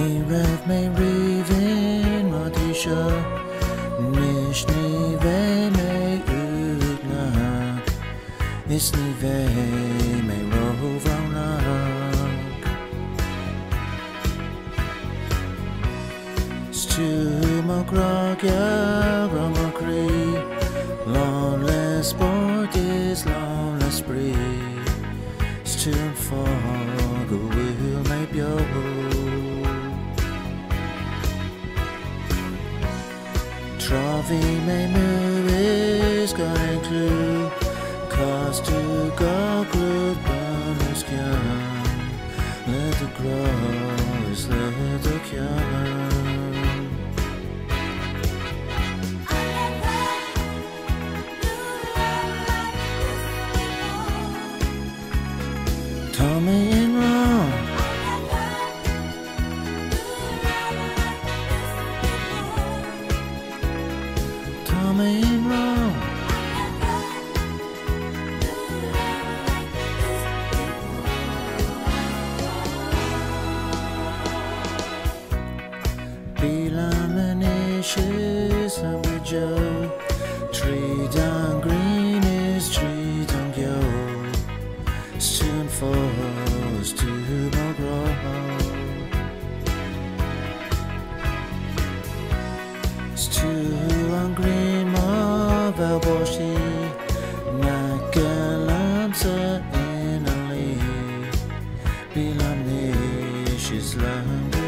Rev me rivin matisha Nishni ve me utna Isni ve me rovana Stu mokragya ramakri Loneless sport is loneless spree Stu and fog will make yo Travi me muris going clue Cause to go good bonus can Let the gross let the can Tommy in wrong Tommy in wrong Bilamanish with Joe Tree down green is tree down yo Soon falls to my grow Stu ang green Boshi Nakalam sa inali Bilam ni she's lang the